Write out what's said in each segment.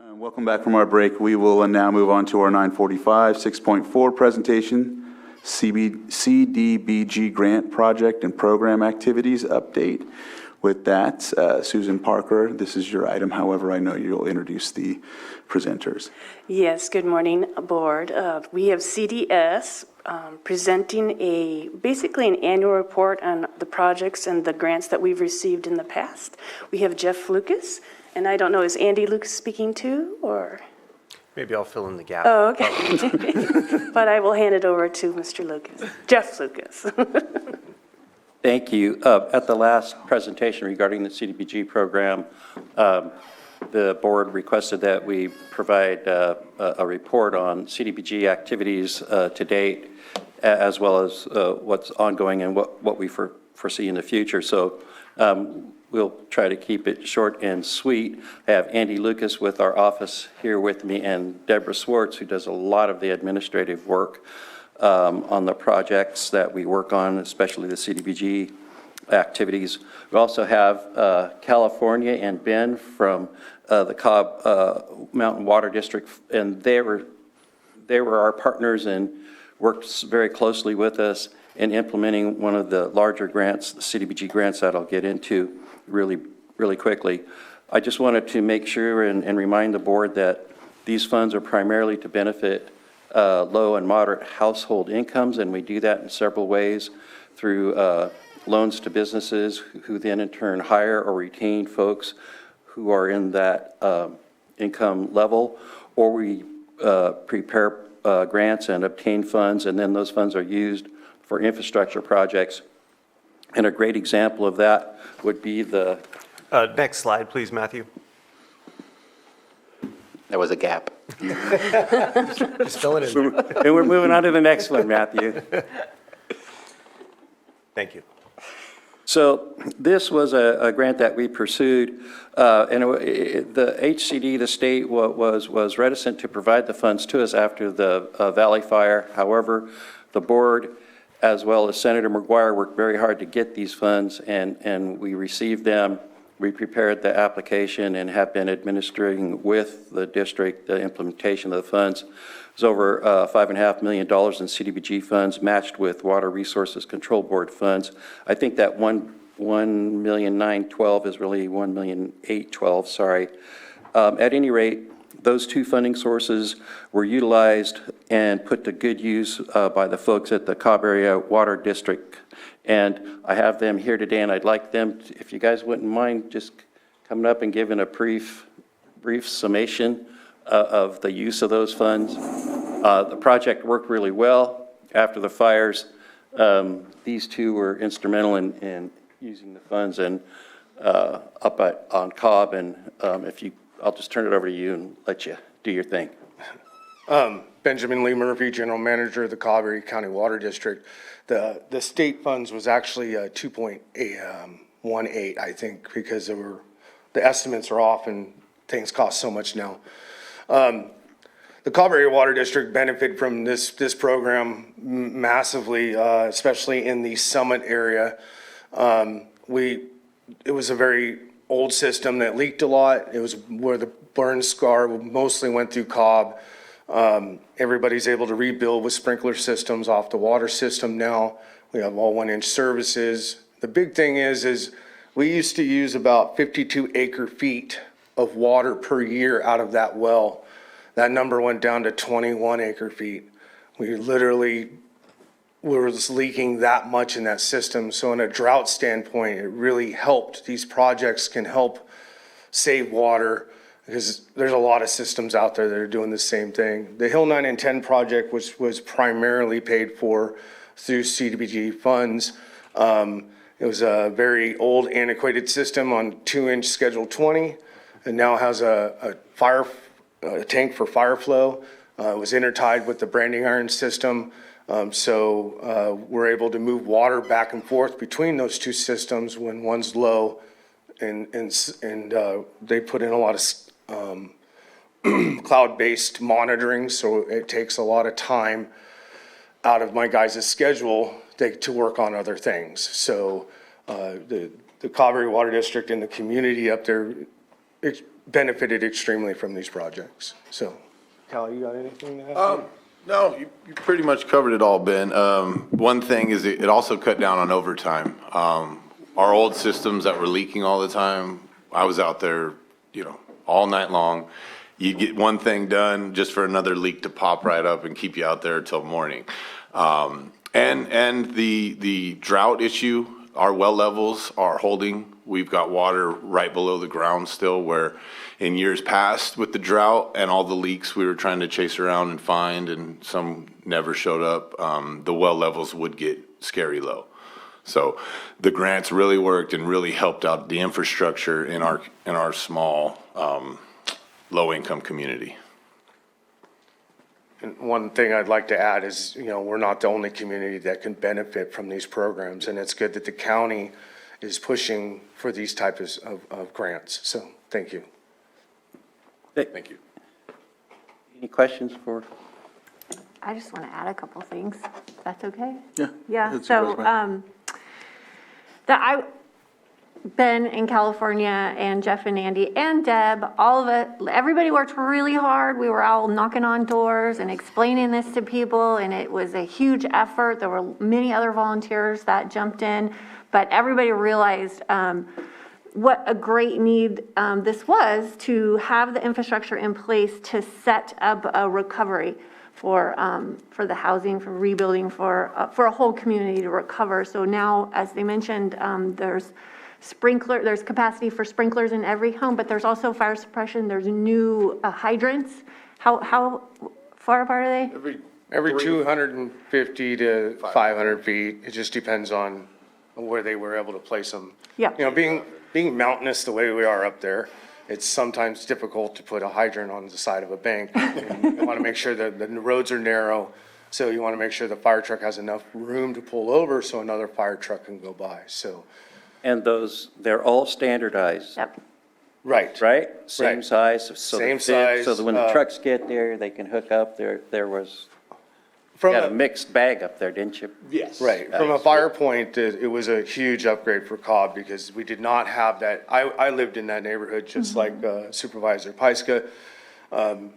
Welcome back from our break. We will now move on to our 945 6.4 presentation, Cdbg grant project and program activities update. With that, Susan Parker, this is your item. However, I know you'll introduce the presenters. Yes, good morning, board. We have CDS presenting basically an annual report on the projects and the grants that we've received in the past. We have Jeff Lucas, and I don't know, is Andy Lucas speaking too, or? Maybe I'll fill in the gap. Oh, okay. But I will hand it over to Mr. Lucas, Jeff Lucas. Thank you. At the last presentation regarding the CDBG program, the board requested that we provide a report on CDBG activities to date, as well as what's ongoing and what we foresee in the future. So we'll try to keep it short and sweet. I have Andy Lucas with our office here with me, and Deborah Swartz, who does a lot of the administrative work on the projects that we work on, especially the CDBG activities. We also have California and Ben from the Cobb Mountain Water District, and they were our partners and worked very closely with us in implementing one of the larger grants, the CDBG grants that I'll get into really quickly. I just wanted to make sure and remind the board that these funds are primarily to benefit low and moderate household incomes, and we do that in several ways through loans to businesses who then in turn hire or retain folks who are in that income level, or we prepare grants and obtain funds, and then those funds are used for infrastructure projects. And a great example of that would be the... Next slide, please, Matthew. There was a gap. Just fill it in. And we're moving on to the next one, Matthew. Thank you. So this was a grant that we pursued, and the HCD, the state, was reticent to provide the funds to us after the Valley Fire. However, the board, as well as Senator McGuire, worked very hard to get these funds, and we received them. We prepared the application and have been administering with the district the implementation of the funds. It's over $5.5 million in CDBG funds matched with Water Resources Control Board funds. I think that $1,912,000 is really $1,812,000, sorry. At any rate, those two funding sources were utilized and put to good use by the folks at the Calberry Water District. And I have them here today, and I'd like them, if you guys wouldn't mind, just coming up and giving a brief summation of the use of those funds. The project worked really well after the fires. These two were instrumental in using the funds and up on Cobb. And I'll just turn it over to you and let you do your thing. Benjamin Lee Murphy, General Manager of the Calberry County Water District. The state funds was actually 2.18, I think, because the estimates are off and things cost so much now. The Calberry Water District benefited from this program massively, especially in the Summit area. It was a very old system that leaked a lot. It was where the burn scar mostly went through Cobb. Everybody's able to rebuild with sprinkler systems off the water system now. We have all 1-inch services. The big thing is we used to use about 52 acre feet of water per year out of that well. That number went down to 21 acre feet. We were just leaking that much in that system. So in a drought standpoint, it really helped. These projects can help save water, because there's a lot of systems out there that are doing the same thing. The Hill 9 and 10 project was primarily paid for through CDBG funds. It was a very old, antiquated system on 2-inch Schedule 20, and now has a tank for fire flow. It was intertied with the branding iron system. So we're able to move water back and forth between those two systems when one's low, and they put in a lot of cloud-based monitoring, so it takes a lot of time out of my guys' schedule to work on other things. So the Calberry Water District and the community up there benefited extremely from these projects. So, Cal, you got anything to add? No, you pretty much covered it all, Ben. One thing is it also cut down on overtime. Our old systems that were leaking all the time, I was out there, all night long. You get one thing done just for another leak to pop right up and keep you out there till morning. And the drought issue, our well levels are holding. We've got water right below the ground still, where in years past with the drought and all the leaks we were trying to chase around and find, and some never showed up, the well levels would get scary low. So the grants really worked and really helped out the infrastructure in our small, low-income community. And one thing I'd like to add is, we're not the only community that can benefit from these programs, and it's good that the county is pushing for these types of grants. So, thank you. Thank you. Any questions for? I just want to add a couple things, if that's okay? Yeah. Yeah, That's so, fine. I've been in California, and Jeff and Andy and Deb, all of it, everybody worked really hard. We were all knocking on doors and explaining this to people, and it was a huge effort. There were many other volunteers that jumped in, but everybody realized what a great need this was to have the infrastructure in place to set up a recovery for the housing, for rebuilding, for a whole community to recover. So now, as they mentioned, there's capacity for sprinklers in every home, but there's also fire suppression. There's new hydrants. How far apart are they? Every 250 to 500 feet, it just depends on where they were able to place them. Yeah. Being mountainous the way we are up there, it's sometimes difficult to put a hydrant on the side of a bank. And you want to make sure that the roads are narrow, so you want to make sure the fire truck has enough room to pull over so another fire truck can go by, so. And they're all standardized, Yep. Right. right? Same Right. size, so they Same fit, so size, that when the trucks get there, they can hook up. There was, From got a a, mixed bag up there, didn't you? Yes. right, from a fire point, it was a huge upgrade for Cobb because we did not have that. I lived in that neighborhood just like Supervisor Pyska.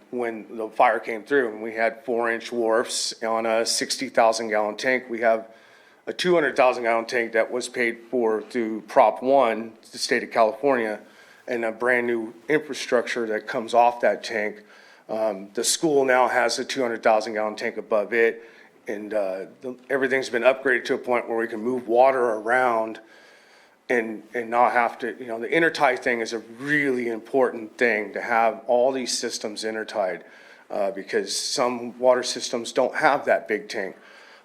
When the fire came through and we had 4-inch wharfs on a 60,000 gallon tank, we have a 200,000 gallon tank that was paid for through Prop 1, the state of California, and a brand new infrastructure that comes off that tank. The school now has a 200,000 gallon tank above it, and everything's been upgraded to a point where we can move water around and not have to, the intertie thing is a really important thing, to have all these systems intertied, because some water systems don't have that big tank.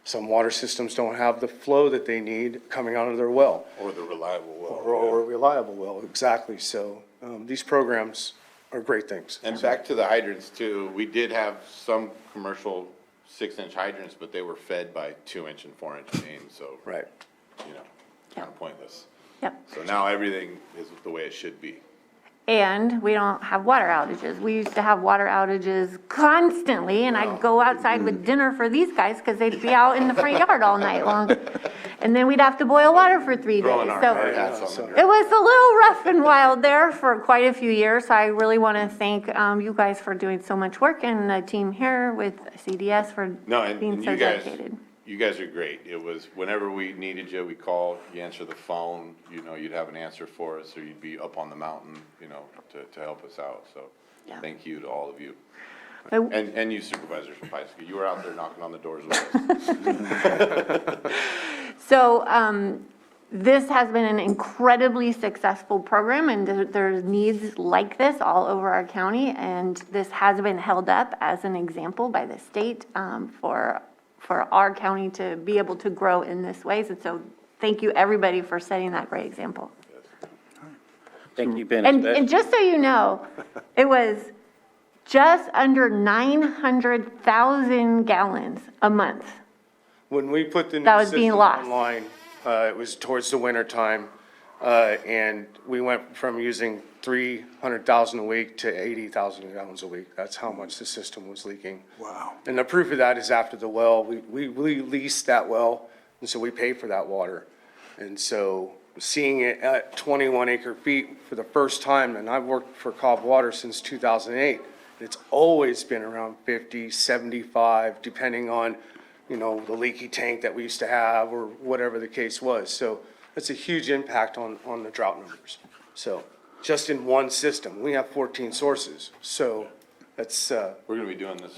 Some water systems don't have the flow that they need coming out of their well. Or the reliable well. Or a reliable well, exactly. So these programs are great things. And back to the hydrants too, we did have some commercial 6-inch hydrants, but they were fed by 2-inch and 4-inch mains, so. Right. Kind of pointless. Yep. So now everything is the way it should be. And we don't have water outages. We used to have water outages constantly, and I'd go outside with dinner for these guys because they'd be out in the front yard all night long. And then we'd have to boil water for 3 days. Throwing our So hard hats on the it was a little rough and wild there for quite a few years. So I really want to thank you guys for doing so much work, and the team here with CDS for No, and being so dedicated. you guys are great. It was whenever we needed you, we called, you answer the phone, you'd have an answer for us, or you'd be up on the mountain, to help us out. So Yeah. thank you to all of you. But- And you supervisors from high school, you were out there knocking on the doors with us. So this has been an incredibly successful program, and there's needs like this all over our county, and this has been held up as an example by the state for our county to be able to grow in this ways. And so thank you, everybody, for setting that great example. Thank you, Ben. And just so you know, it was just under 900,000 gallons a month. When we put the That new was being system lost. online, it was towards the winter time, and we went from using 300,000 a week to 80,000 gallons a week. That's how much the system was leaking. Wow. And the proof of that is after the well, we leased that well, and so we pay for that water. And so, seeing it at 21 acre feet for the first time, and I've worked for Cobb Water since 2008. It's always been around 50, 75, depending on, you know, the leaky tank that we used to have or whatever the case was. So that's a huge impact on the drought numbers. So just in one system, we have 14 sources. So that's, We're gonna be doing this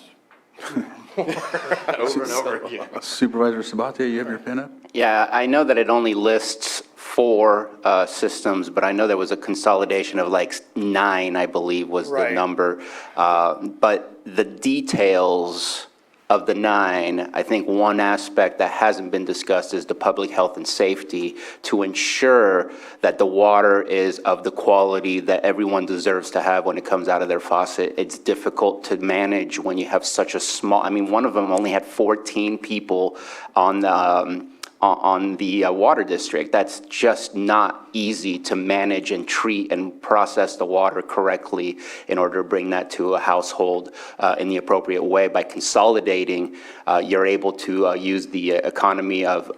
over and over again. Supervisor Sabatier, you have your pen up? Yeah, I know that it only lists 4 systems, but I know there was a consolidation of like 9, I believe was the Right. number. But the details of the 9, I think one aspect that hasn't been discussed is the public health and safety to ensure that the water is of the quality that everyone deserves to have when it comes out of their faucet. It's difficult to manage when you have such a small, I mean, one of them only had 14 people on the water district. That's just not easy to manage and treat and process the water correctly in order to bring that to a household in the appropriate way. By consolidating, you're able to use the economy of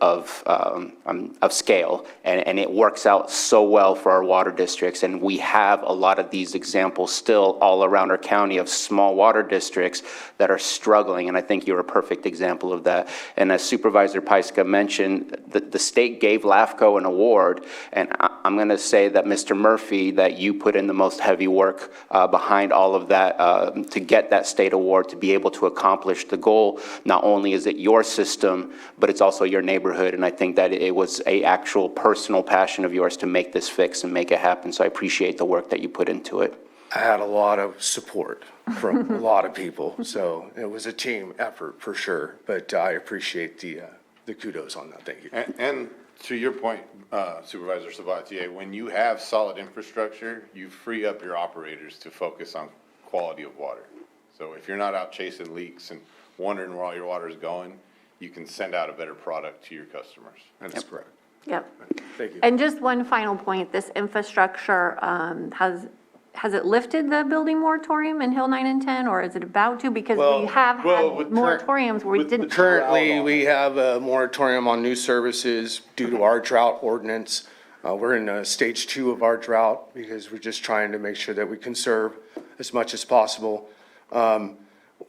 scale, and it works out so well for our water districts. And we have a lot of these examples still all around our county of small water districts that are struggling, and I think you're a perfect example of that. And as Supervisor Pyska mentioned, the state gave LAFCO an award, and I'm going to say that Mr. Murphy, that you put in the most heavy work behind all of that to get that state award, to be able to accomplish the goal. Not only is it your system, but it's also your neighborhood, and I think that it was a actual personal passion of yours to make this fix and make it happen, so I appreciate the work that you put into it. I had a lot of support from a lot of people, so it was a team effort for sure, but I appreciate the kudos on that, thank you. And to your point, Supervisor Sabatier, when you have solid infrastructure, you free up your operators to focus on quality of water. So if you're not out chasing leaks and wondering where all your water is going, you can send out a better product to your customers. That's correct. Yep. Thank you. And just one final point, this infrastructure, has it lifted the building moratorium in Hill 9 and 10, or is it about to? Because we have had with current- moratoriums where we with- didn't. Currently, we have a moratorium on new services due to our drought ordinance. We're in stage 2 of our drought because we're just trying to make sure that we conserve as much as possible.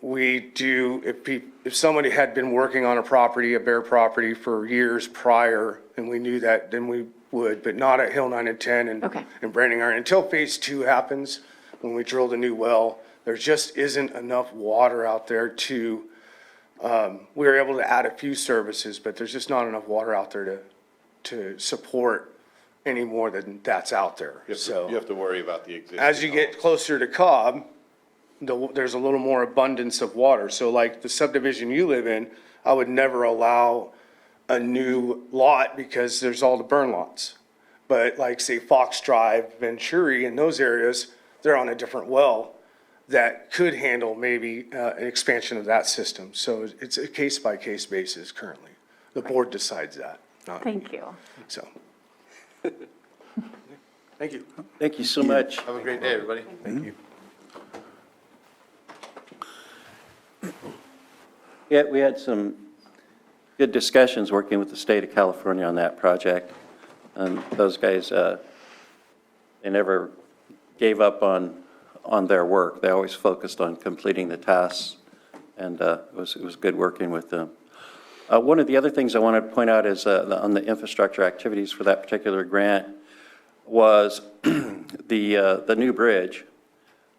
We do, if somebody had been working on a property, a bare property for years prior, and we knew that, then we would, but not at Hill 9 and 10 Okay. and Branding Iron. Until phase 2 happens, when we drill the new well, there just isn't enough water out there to, we were able to add a few services, but there's just not enough water out there to support any more than that's out there, so. You have to worry about the existing. As you get closer to Cobb, there's a little more abundance of water. So like the subdivision you live in, I would never allow a new lot because there's all the burn lots. But like say Fox Drive, Venturi, in those areas, they're on a different well that could handle maybe an expansion of that system. So it's a case-by-case basis currently. The board decides that, not me. Thank you. So. Thank you. Thank you so much. Have a great day, everybody. Thank you. Yeah, we had some good discussions working with the state of California on that project. And those guys, they never gave up on their work. They always focused on completing the tasks, and it was good working with them. One of the other things I wanted to point out is on the infrastructure activities for that particular grant was the new bridge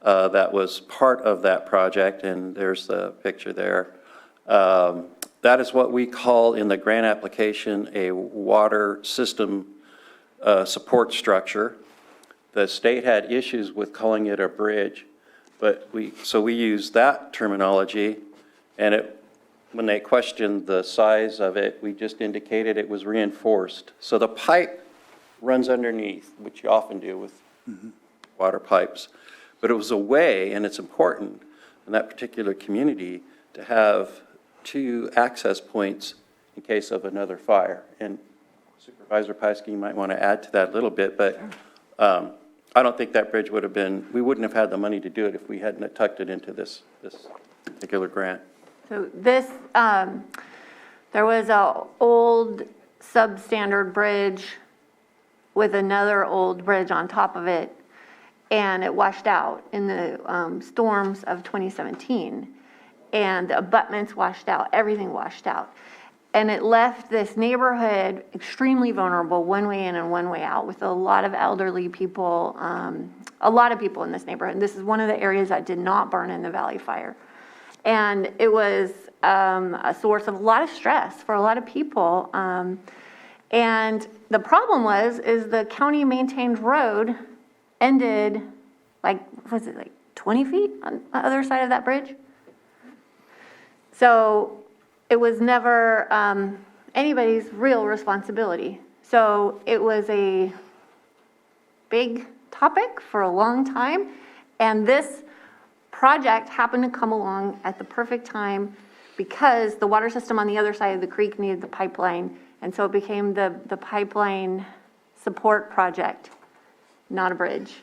that was part of that project, and there's the picture there. That is what we call in the grant application a water system support structure. The state had issues with calling it a bridge, but we used that terminology, and when they questioned the size of it, we just indicated it was reinforced. So the pipe runs underneath, which you often do with water pipes, but it was a way, and it's important in that particular community, to have 2 access points in case of another fire. And Supervisor Pyska, you might want to add to that a little bit, but I don't think that bridge would have been, we wouldn't have had the money to do it if we hadn't tucked it into this particular grant. So this, there was a old substandard bridge with another old bridge on top of it, and it washed out in the storms of 2017. And the abutments washed out, everything washed out. And it left this neighborhood extremely vulnerable, one way in and one way out, with a lot of elderly people, a lot of people in this neighborhood. And this is one of the areas that did not burn in the Valley Fire. And it was a source of a lot of stress for a lot of people. And the problem is the county maintained road ended like 20 feet on the other side of that bridge? So it was never anybody's real responsibility. So it was a big topic for a long time. And this project happened to come along at the perfect time because the water system on the other side of the creek needed the pipeline. And so it became the pipeline support project, not a bridge.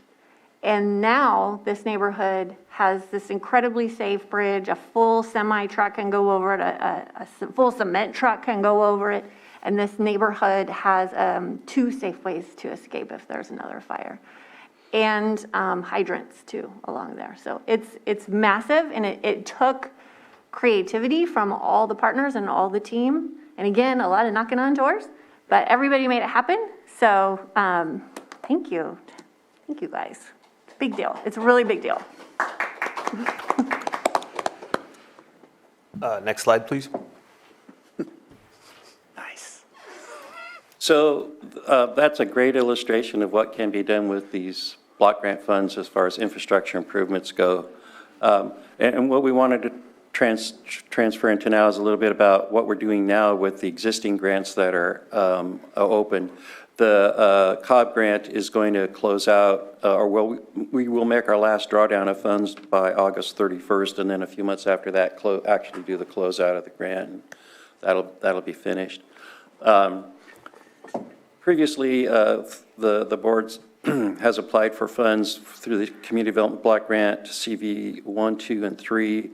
And now this neighborhood has this incredibly safe bridge. A full semi truck can go over it, a full cement truck can go over it. And this neighborhood has 2 safe ways to escape if there's another fire. And hydrants too along there. So it's massive, and it took creativity from all the partners and all the team. And again, a lot of knocking on doors, but everybody made it happen. So thank you. Thank you guys. Big deal. It's a really big deal. Next slide, please. Nice. So that's a great illustration of what can be done with these block grant funds as far as infrastructure improvements go. And what we wanted to transfer into now is a little bit about what we're doing now with the existing grants that are open. The Cobb grant is going to close out, we will make our last drawdown of funds by August 31st, and then a few months after that, actually do the closeout of the grant. That'll be finished. Previously, the board has applied for funds through the Community Development Block Grant, CV 1, 2, and 3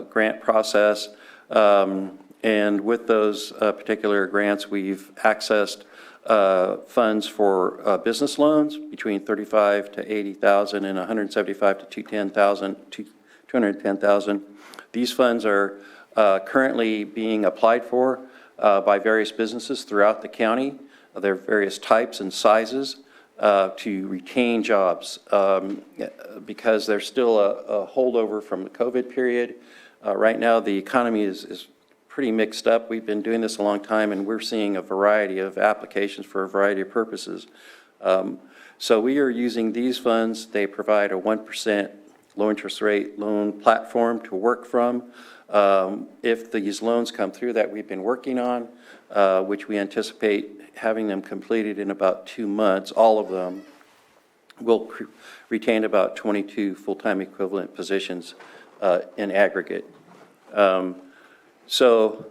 grant process. And with those particular grants, we've accessed funds for business loans between $35,000 to $80,000 and $175,000 to $210,000. These funds are currently being applied for by various businesses throughout the county. There are various types and sizes to retain jobs because there's still a holdover from the COVID period. Right now, the economy is pretty mixed up. We've been doing this a long time, and we're seeing a variety of applications for a variety of purposes. So we are using these funds. They provide a 1% low interest rate loan platform to work from. If these loans come through that we've been working on, which we anticipate having them completed in about 2 months, all of them, will retain about 22 full-time equivalent positions in aggregate. So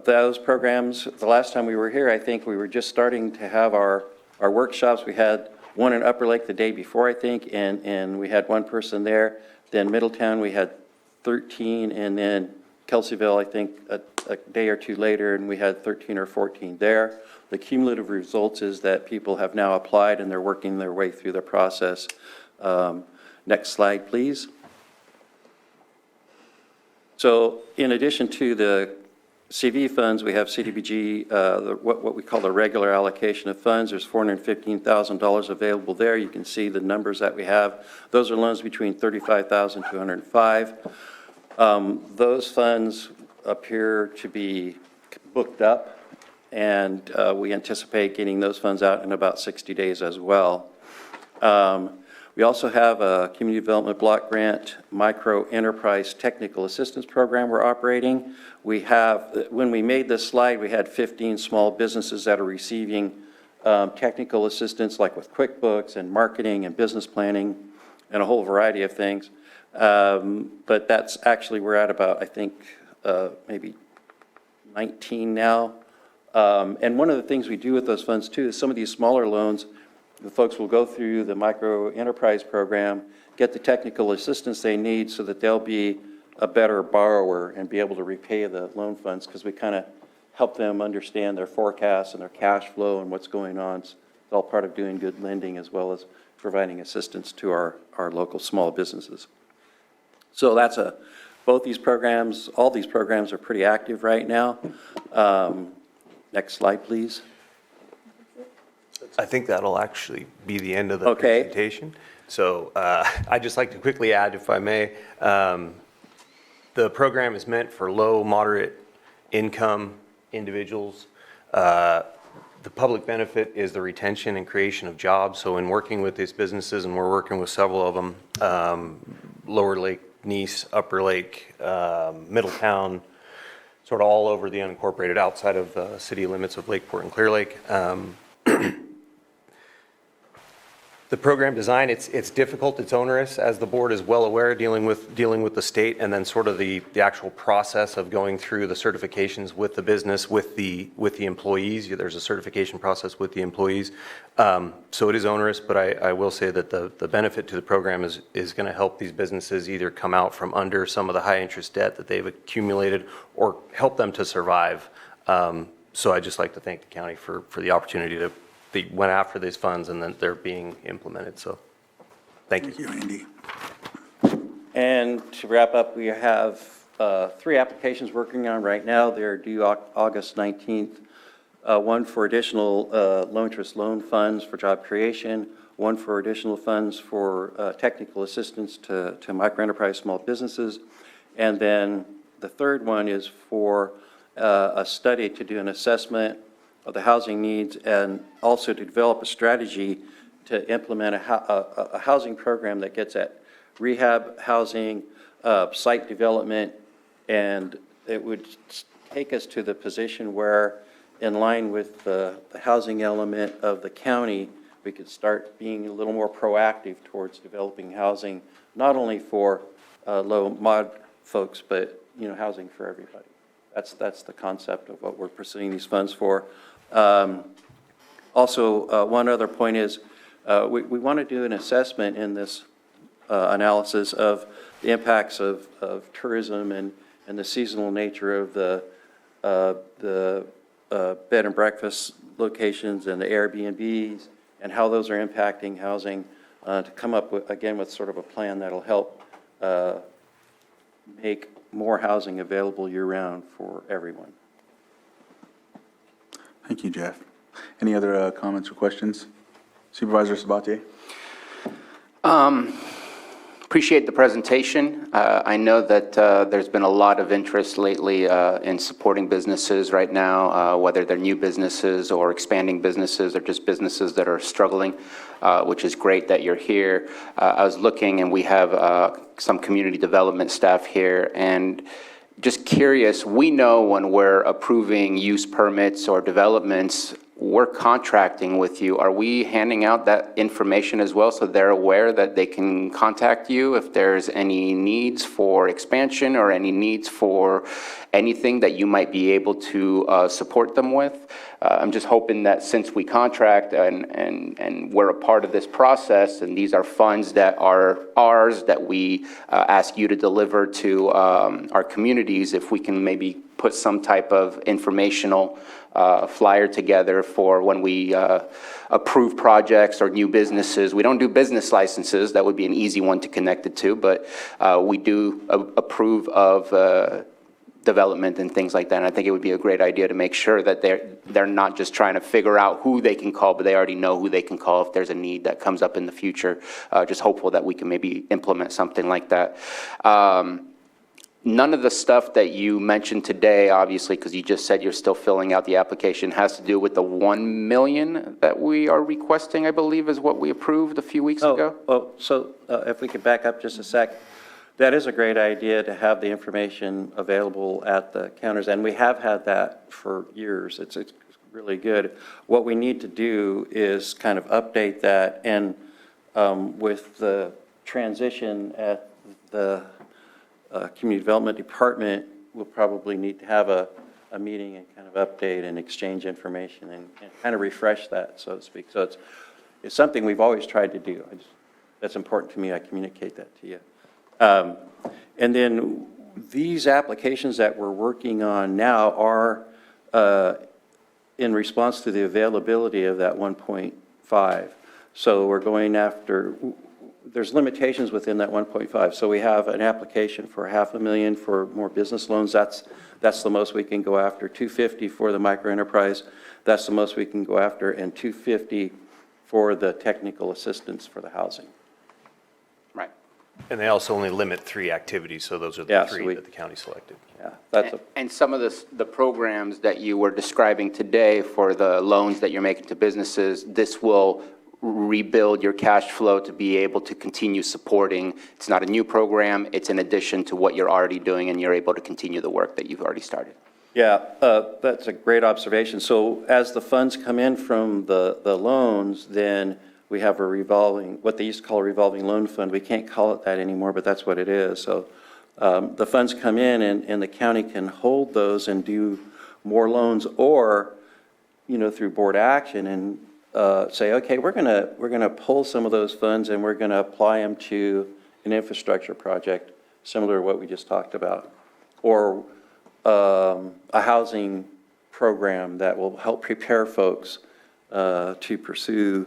those programs, the last time we were here, I think we were just starting to have our workshops. We had one in Upper Lake the day before, I think, and we had 1 person there. Then Middletown, we had 13, and then Kelseyville, I think, a day or 2 later, and we had 13 or 14 there. The cumulative results is that people have now applied, and they're working their way through the process. Next slide, please. So in addition to the CV funds, we have Cdbg, what we call the regular allocation of funds. There's $415,000 available there. You can see the numbers that we have. Those are loans between $35,000 to $105,000. Those funds appear to be booked up, and we anticipate getting those funds out in about 60 days as well. We also have a Community Development Block Grant Micro Enterprise Technical Assistance Program we're operating. We have, when we made this slide, we had 15 small businesses that are receiving technical assistance, like with QuickBooks and marketing and business planning and a whole variety of things. But that's actually, we're at about, I think, maybe 19 now. And one of the things we do with those funds too is some of these smaller loans, the folks will go through the micro enterprise program, get the technical assistance they need so that they'll be a better borrower and be able to repay the loan funds, because we kind of help them understand their forecasts and their cash flow and what's going on It's all part of doing good lending as well as providing assistance to our local small businesses. So that's both these programs, all these programs are pretty active right now. Next slide, please. I think that'll actually be the end of the Okay. presentation. So I'd just like to quickly add, if I may, the program is meant for low, moderate income individuals. The public benefit is the retention and creation of jobs. So in working with these businesses, and we're working with several of them, Lower Lake, Nice, Upper Lake, Middletown, sort of all over the unincorporated outside of the city limits of Lakeport and Clear Lake. The program design, it's difficult, it's onerous, as the board is well aware, dealing with the state, and then sort of the actual process of going through the certifications with the business, with the employees. There's a certification process with the employees. So it is onerous, but I will say that the benefit to the program is going to help these businesses either come out from under some of the high interest debt that they've accumulated or help them to survive. So I'd just like to thank the county for the opportunity to they went after these funds and then they're being implemented. So thank you. Thank you, Andy. And to wrap up, we have 3 applications working on right now. They're due August 19th. One for additional low interest loan funds for job creation, one for additional funds for technical assistance to microenterprise small businesses. And then the third one is for a study to do an assessment of the housing needs and also to develop a strategy to implement a housing program that gets at rehab housing, site development, and it would take us to the position where, in line with the housing element of the county, we could start being a little more proactive towards developing housing, not only for low mod folks, but housing for everybody. That's the concept of what we're pursuing these funds for. Also, one other point is we want to do an assessment in this analysis of the impacts of tourism and the seasonal nature of the bed and breakfast locations and the Airbnbs and how those are impacting housing to come up with, again, with sort of a plan that'll help make more housing available year-round for everyone. Thank you, Jeff. Any other comments or questions? Supervisor Sabatier? Appreciate the presentation. I know that there's been a lot of interest lately in supporting businesses right now, whether they're new businesses or expanding businesses or just businesses that are struggling, which is great that you're here. I was looking, and we have some community development staff here, and just curious, we know when we're approving use permits or developments, we're contracting with you. Are we handing out that information as well so they're aware that they can contact you if there's any needs for expansion or any needs for anything that you might be able to support them with? I'm just hoping that since we contract and we're a part of this process, and these are funds that are ours that we ask you to deliver to our communities, if we can maybe put some type of informational flyer together for when we approve projects or new businesses. We don't do business licenses. That would be an easy one to connect it to, but we do approve of development and things like that. And I think it would be a great idea to make sure that they're not just trying to figure out who they can call, but they already know who they can call if there's a need that comes up in the future. Just hopeful that we can maybe implement something like that. None of the stuff that you mentioned today, obviously, because you just said you're still filling out the application, has to do with the $1 million that we are requesting, I believe, is what we approved a few weeks ago. So if we could back up just a sec, that is a great idea to have the information available at the counters, and we have had that for years. It's really good. What we need to do is kind of update that, and with the transition at the Community Development Department, we'll probably need to have a meeting and kind of update and exchange information and kind of refresh that, so to speak. So it's something we've always tried to do. That's important to me. I communicate that to you. And then these applications that we're working on now are in response to the availability of that $1.2 1.5. So we're going after, there's limitations within that 1.5. So we have an application for $500,000 for more business loans. That's the most we can go after. $250 for the microenterprise. That's the most we can go after, and $250 for the technical assistance for the housing. Right. And they also only limit 3 activities, so those are the Yeah, so 3 that the county selected. Yeah, that's a, And some of the programs that you were describing today for the loans that you're making to businesses, this will rebuild your cash flow to be able to continue supporting. It's not a new program, it's in addition to what you're already doing, and you're able to continue the work that you've already started. yeah, that's a great observation. So as the funds come in from the loans, then we have a revolving, what they used to call a revolving loan fund. We can't call it that anymore, but that's what it is. So the funds come in, and the county can hold those and do more loans, or, through board action and say, okay, we're gonna pull some of those funds and we're gonna apply them to an infrastructure project similar to what we just talked about, or a housing program that will help prepare folks to pursue,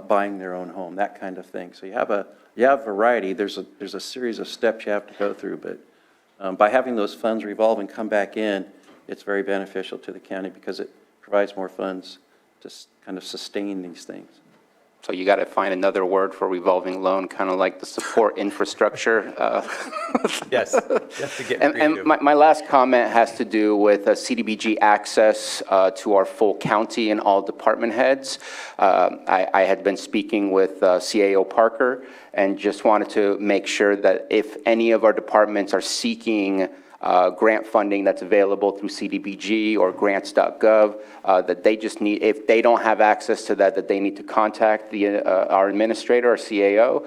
buying their own home, that kind of thing. So you have variety. There's a series of steps you have to go through, but by having those funds revolve and come back in, it's very beneficial to the county because it provides more funds to kind of sustain these things. So you got to find another word for revolving loan, kind of like the support infrastructure. Yes, you have to get And creative. my last comment has to do with CDBG access to our full county and all department heads. I had been speaking with CAO Parker and just wanted to make sure that if any of our departments are seeking grant funding that's available through CDBG or grants.gov, that they just need, if they don't have access to that they need to contact our administrator or CAO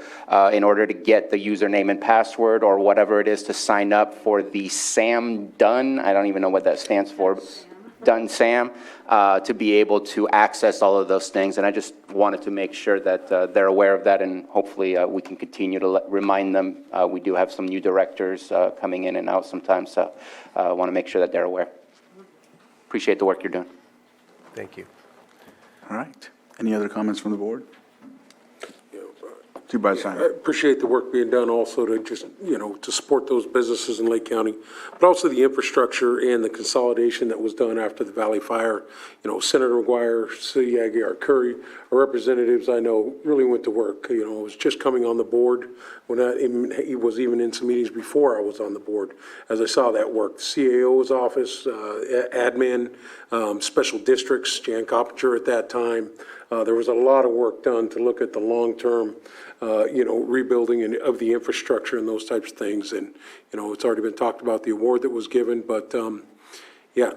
in order to get the username and password or whatever it is to sign up for the SAM Done. I don't even know what that stands for. Done SAM, to be able to access all of those things. And I just wanted to make sure that they're aware of that, and hopefully we can continue to remind them. We do have some new directors coming in and out sometimes, so I want to make sure that they're aware. Appreciate the work you're doing. Thank you. All right. Any other comments from the board? Supervisor I Simon. appreciate the work being done also to just, to support those businesses in Lake County, but also the infrastructure and the consolidation that was done after the Valley Fire. Senator McGuire, City Art Curry, our representatives I know really went to work. I was just coming on the board when he was even in some meetings before I was on the board, as I saw that work. The CAO's office, admin, special districts, Jan Coppinger at that time. There was a lot of work done to look at the long-term rebuilding of the infrastructure and those types of things. And, it's already been talked about the award that was given, but,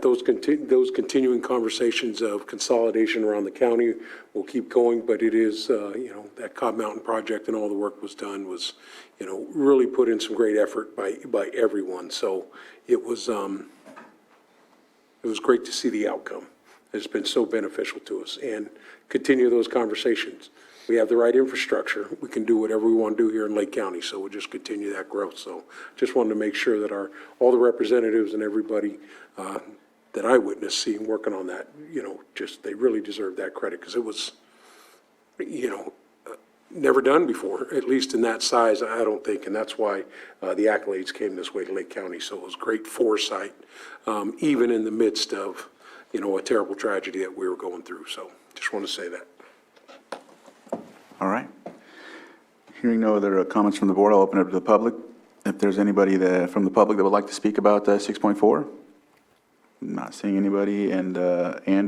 those continuing conversations of consolidation around the county will keep going, but it is, that Cobb Mountain project and all the work was done was, really put in some great effort by everyone. So it was great to see the outcome. It's been so beneficial to us, and continue those conversations. We have the right infrastructure. We can do whatever we want to do here in Lake County, so we'll just continue that growth. So just wanted to make sure that all the representatives and everybody that I witnessed seeing working on that, they really deserve that credit, because it was, never done before, at least in that size, I don't think, and that's why the accolades came this way to Lake County. So it was great foresight, even in the midst of, a terrible tragedy that we were going through. So just want to say that. All right. Hearing no other comments from the board, I'll open it up to the public. If there's anybody from the public that would like to speak about 6.4, not seeing anybody, and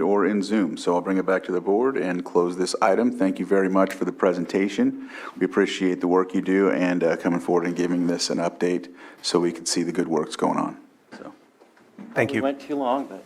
or in Zoom. So I'll bring it back to the board and close this item. Thank you very much for the presentation. We appreciate the work you do and coming forward and giving this an update so we can see the good work's going on. So. Thank We you. went too long, but